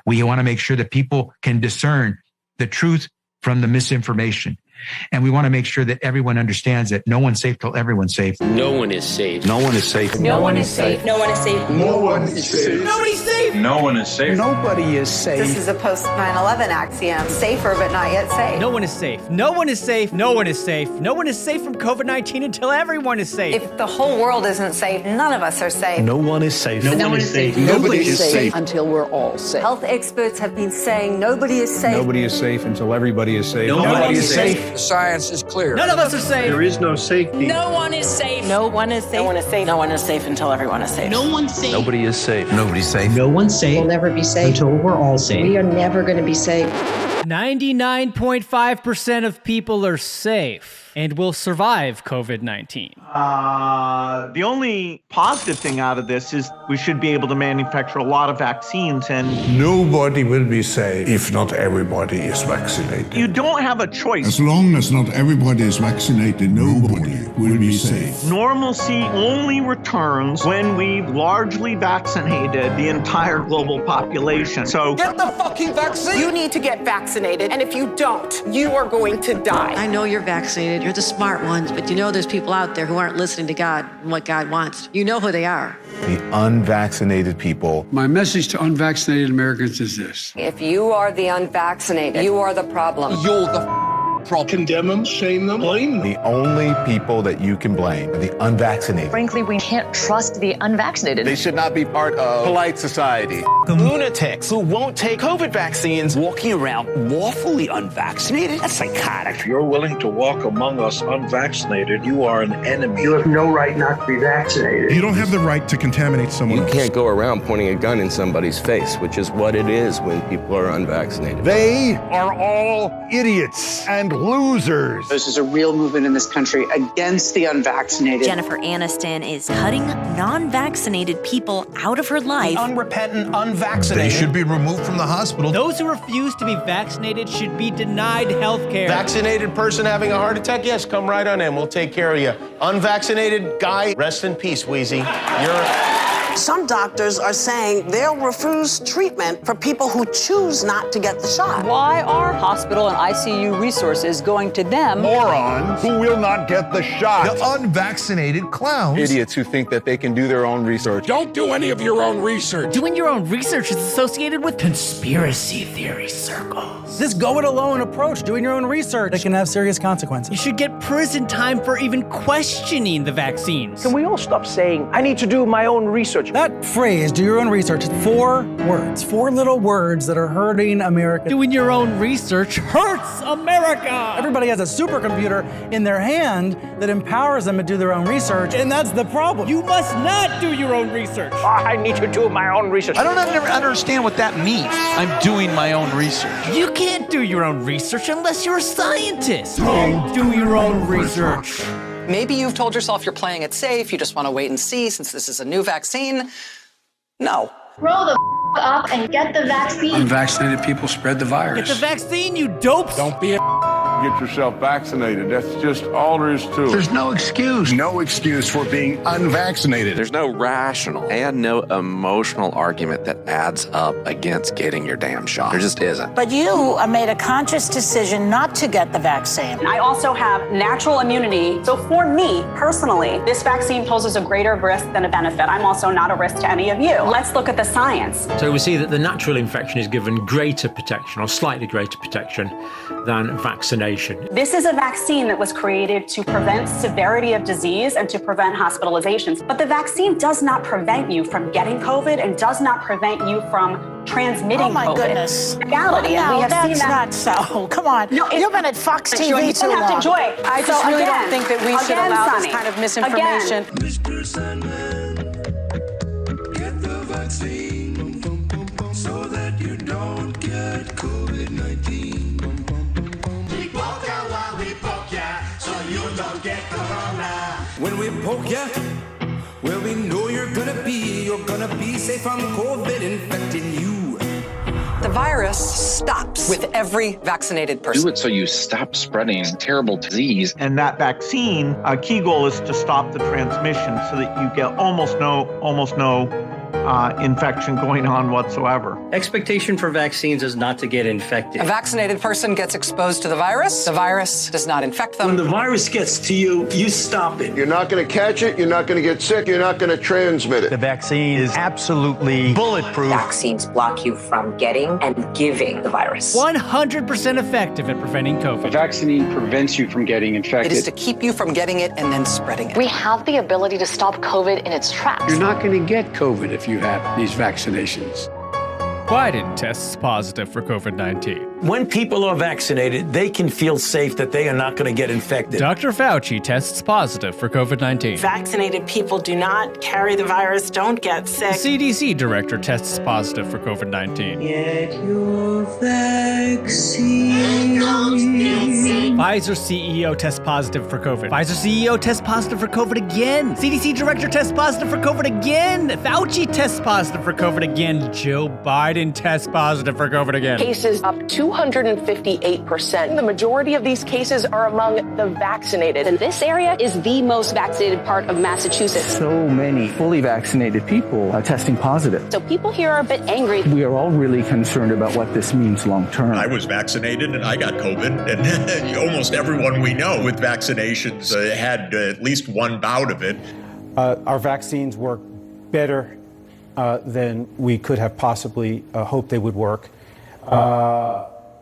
We want to make sure that people can discern the truth from the misinformation. And we want to make sure that everyone understands that no one's safe till everyone's safe. No one is safe. No one is safe. No one is safe. No one is safe. No one is safe. Nobody's safe. No one is safe. Nobody is safe. This is a post 9/11 axiom. Safer, but not yet safe. No one is safe. No one is safe. No one is safe. No one is safe from COVID-19 until everyone is safe. If the whole world isn't safe, none of us are safe. No one is safe. No one is safe. Nobody is safe until we're all safe. Health experts have been saying nobody is safe. Nobody is safe until everybody is safe. Nobody is safe. The science is clear. None of us are safe. There is no safety. No one is safe. No one is safe. No one is safe. No one is safe until everyone is safe. No one's safe. Nobody is safe. Nobody's safe. No one's safe. We'll never be safe until we're all safe. We are never going to be safe. 99.5% of people are safe and will survive COVID-19. The only positive thing out of this is we should be able to manufacture a lot of vaccines, and Nobody will be safe if not everybody is vaccinated. you don't have a choice. As long as not everybody is vaccinated, nobody will be safe. Normalcy only returns when we've largely vaccinated the entire global population. So Get the fucking vaccine. You need to get vaccinated, and if you don't, you are going to die. I know you're vaccinated. You're the smart ones, but you know there's people out there who aren't listening to God and what God wants. You know who they are. The unvaccinated people. My message to unvaccinated Americans is this. If you are the unvaccinated, you are the problem. You're the problem. Condemn them, shame them, blame them. The only people that you can blame are the unvaccinated. Frankly, we can't trust the unvaccinated. They should not be part of polite society. Lunatics who won't take COVID vaccines walking around lawfully unvaccinated? That's psychotic. If you're willing to walk among us unvaccinated, you are an enemy. You have no right not to be vaccinated. You don't have the right to contaminate someone You can't go around pointing a gun in somebody's face, which is what it is when people are unvaccinated. They are all idiots and losers. This is a real movement in this country against the unvaccinated. Jennifer Aniston is cutting non-vaccinated people out of her life. Unrepentant, unvaccinated. They should be removed from the hospital. Those who refuse to be vaccinated should be denied health care. Vaccinated person having a heart attack? Yes, come right on in. We'll take care of you. Unvaccinated guy, rest in peace, Wheezy. Some doctors are saying they'll refuse treatment for people who choose not to get the shot. Why are hospital and ICU resources going to them? Morons who will not get the shot. The unvaccinated clowns. Idiots who think that they can do their own research. Don't do any of your own research. Doing your own research is associated with conspiracy theory circles. This go-it-alone approach, doing your own research, that can have serious consequences. You should get prison time for even questioning the vaccines. Can we all stop saying, I need to do my own research? That phrase, do your own research, is 4 words. 4 little words that are hurting America. Doing your own research hurts America. Everybody has a supercomputer in their hand that empowers them to do their own research, and that's the problem. You must not do your own research. I need to do my own research. I don't understand what that means. I'm doing my own research. You can't do your own research unless you're a scientist. Do your own research. Maybe you've told yourself you're playing it safe. You just want to wait and see since this is a new vaccine. No. Grow the up and get the vaccine. Unvaccinated people spread the virus. Get the vaccine, you dopes. Don't be a Get yourself vaccinated. That's just all there is to it. There's no excuse. No excuse for being unvaccinated. There's no rational and no emotional argument that adds up against getting your damn shot. There just isn't. But you made a conscious decision not to get the vaccine. I also have natural immunity. So for me, personally, this vaccine poses a greater risk than a benefit. I'm also not a risk to any of you. Let's look at the science. So we see that the natural infection is given greater protection or slightly greater protection than vaccination. This is a vaccine that was created to prevent severity of disease and to prevent hospitalizations. But the vaccine does not prevent you from getting COVID and does not prevent you from transmitting COVID. Oh my goodness. Reality. No, and we have that's seen that. not so. Come on. No, You've been at Fox TV you don't too long. have to joy. I just really don't think that we should allow Sonny. this kind of misinformation. Mr. Sandman, get the vaccine so that you don't get COVID-19. We poke ya while we poke ya, so you don't get corona. When we poke ya, well, we know you're gonna be safe from COVID infecting you. The virus stops with every vaccinated person. Do it so you stop spreading terrible disease. And that vaccine, a key goal is to stop the transmission so that you get almost no infection going on whatsoever. Expectation for vaccines is not to get infected. A vaccinated person gets exposed to the virus does not infect them. When the virus gets to you, you stop it. You're not going to catch it, you're not going to get sick, you're not going to transmit it. The vaccine is absolutely bulletproof. Vaccines block you from getting and giving the virus. 100% effective at preventing COVID. A vaccine prevents you from getting infected. It is to keep you from getting it and then spreading it. We have the ability to stop COVID in its tracks. You're not going to get COVID if you have these vaccinations. Biden tests positive for COVID-19. When people are vaccinated, they can feel safe that they are not going to get infected. Dr. Fauci tests positive for COVID-19. Vaccinated people do not carry the virus, don't get sick. CDC director tests positive for COVID-19. Get your vaccine. Pfizer CEO tests positive for COVID. Pfizer CEO tests positive for COVID again. CDC director tests positive for COVID again. Fauci tests positive for COVID again. Joe Biden tests positive for COVID again. Cases up 258%. The majority of these cases are among the vaccinated. And this area is the most vaccinated part of Massachusetts. So many fully vaccinated people are testing positive. So people here are a bit angry. We are all really concerned about what this means long term. I was vaccinated and I got COVID, and almost everyone we know with vaccinations had at least one bout of it. Our vaccines work better than we could have possibly hoped they would work.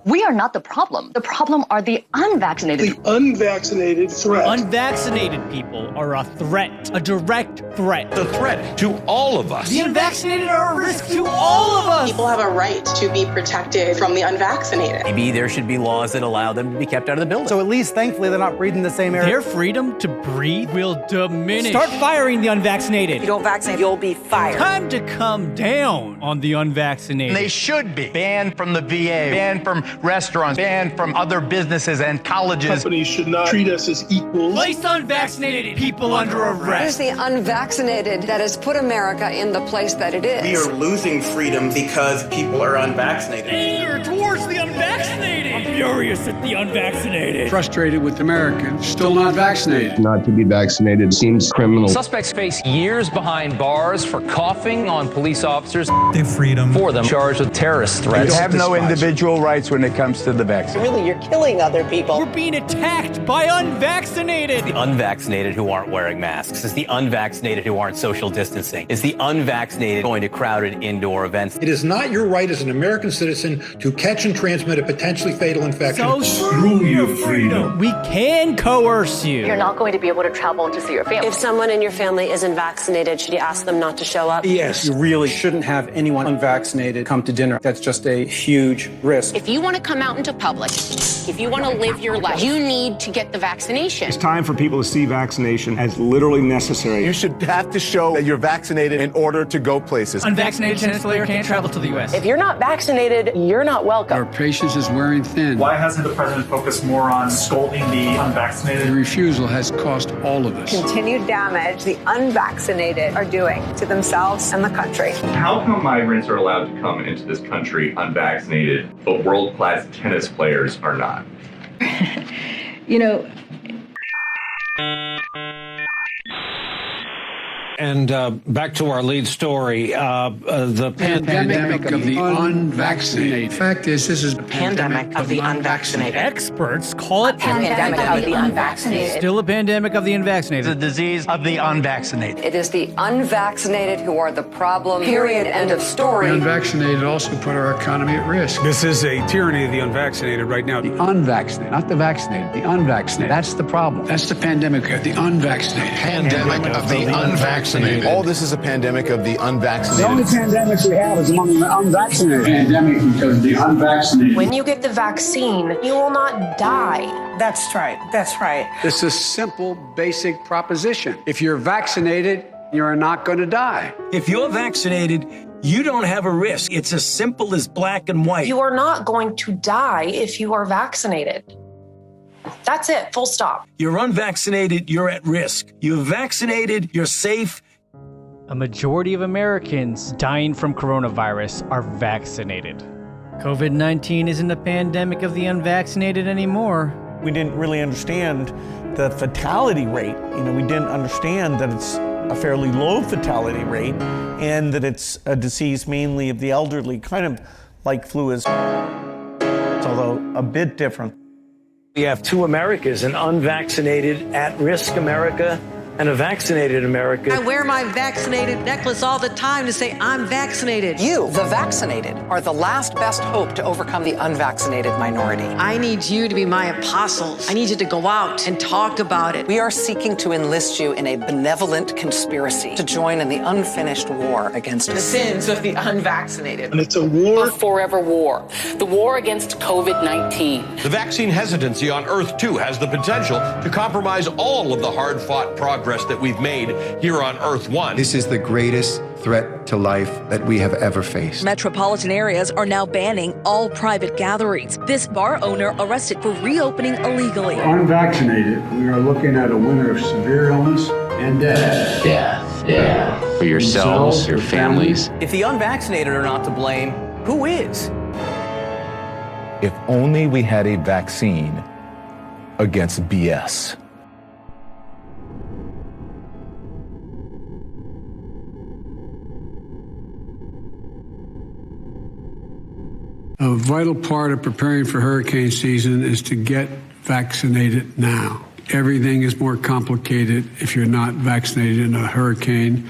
We are not the problem. The problem are the unvaccinated. The unvaccinated threat. Unvaccinated people are a threat, a direct threat. The threat to all of us. The unvaccinated are a risk to all of us. People have a right to be protected from the unvaccinated. Maybe there should be laws that allow them to be kept out of the building. So at least, thankfully, they're not breathing the same air. Their freedom to breathe will diminish. Start firing the unvaccinated. If you don't vaccinate, you'll be fired. Time to come down on the unvaccinated. They should be banned from the VA, banned from restaurants, banned from other businesses and colleges. Companies should not treat us as equals. Place unvaccinated people under arrest. It's the unvaccinated that has put America in the place that it is. We are losing freedom because people are unvaccinated. Anger towards the unvaccinated. I'm furious at the unvaccinated. Frustrated with Americans still not vaccinated. Not to be vaccinated seems criminal. Suspects face years behind bars for coughing on police officers. Their freedom. For them charged with terrorist threats. You have no individual rights when it comes to the vaccine. Really, you're killing other people. We're being attacked by unvaccinated. The unvaccinated who aren't wearing masks. It's the unvaccinated who aren't social distancing. It's the unvaccinated going to crowded indoor events. It is not your right as an American citizen to catch and transmit a potentially fatal infection. So screw your freedom. We can coerce you. You're not going to be able to travel to see your family. If someone in your family isn't vaccinated, should you ask them not to show up? Yes. You really shouldn't have anyone unvaccinated come to dinner. That's just a huge risk. If you want to come out into public, if you want to live your life, you need to get the vaccination. It's time for people to see vaccination as literally necessary. You should have to show that you're vaccinated in order to go places. Unvaccinated tennis player can't travel to the U.S. If you're not vaccinated, you're not welcome. Our patience is wearing thin. Why hasn't the president focused more on scolding the unvaccinated? The refusal has cost all of us. Continued damage the unvaccinated are doing to themselves and the country. How come migrants are allowed to come into this country unvaccinated, but world-class tennis players are not? You know, And back to our lead story, the pandemic of the unvaccinated. Fact is, this is a Pandemic of the unvaccinated. Experts call it Pandemic of the unvaccinated. Still a pandemic of the unvaccinated. The disease of the unvaccinated. it is the unvaccinated who are the problem. Period. End of story. The unvaccinated also put our economy at risk. This is a tyranny of the unvaccinated right now. The unvaccinated, not the vaccinated, the unvaccinated. That's the problem. That's the pandemic of the unvaccinated. Pandemic of the unvaccinated. All this is a pandemic of the unvaccinated. The only pandemic we have is among the unvaccinated. Pandemic because of the unvaccinated. When you get the vaccine, you will not die. That's right. That's right. It's a simple, basic proposition. If you're vaccinated, you're not going to die. If you're vaccinated, you don't have a risk. It's as simple as black and white. You are not going to die if you are vaccinated. That's it, full stop. You're unvaccinated, you're at risk. You're vaccinated, you're safe. A majority of Americans dying from coronavirus are vaccinated. COVID-19 isn't a pandemic of the unvaccinated anymore. We didn't really understand the fatality rate. We didn't understand that it's a fairly low fatality rate, and that it's a disease mainly of the elderly, kind of like flu is, although a bit different. We have two Americas, an unvaccinated, at-risk America and a vaccinated America. I wear my vaccinated necklace all the time to say I'm vaccinated. You, the vaccinated, are the last best hope to overcome the unvaccinated minority. I need you to be my apostles. I need you to go out and talk about it. We are seeking to enlist you in a benevolent conspiracy to join in the unfinished war against the sins of the unvaccinated. And it's a war. A forever war. The war against COVID-19. The vaccine hesitancy on Earth, too, has the potential to compromise all of the hard-fought progress that we've made here on Earth 1. This is the greatest threat to life that we have ever faced. Metropolitan areas are now banning all private gatherings. This bar owner arrested for reopening illegally. Unvaccinated, we are looking at a winter of severe illness and death. Death. For yourselves, your families. If the unvaccinated are not to blame, who is? If only we had a vaccine against BS. A vital part of preparing for hurricane season is to get vaccinated now. Everything is more complicated if you're not vaccinated in a hurricane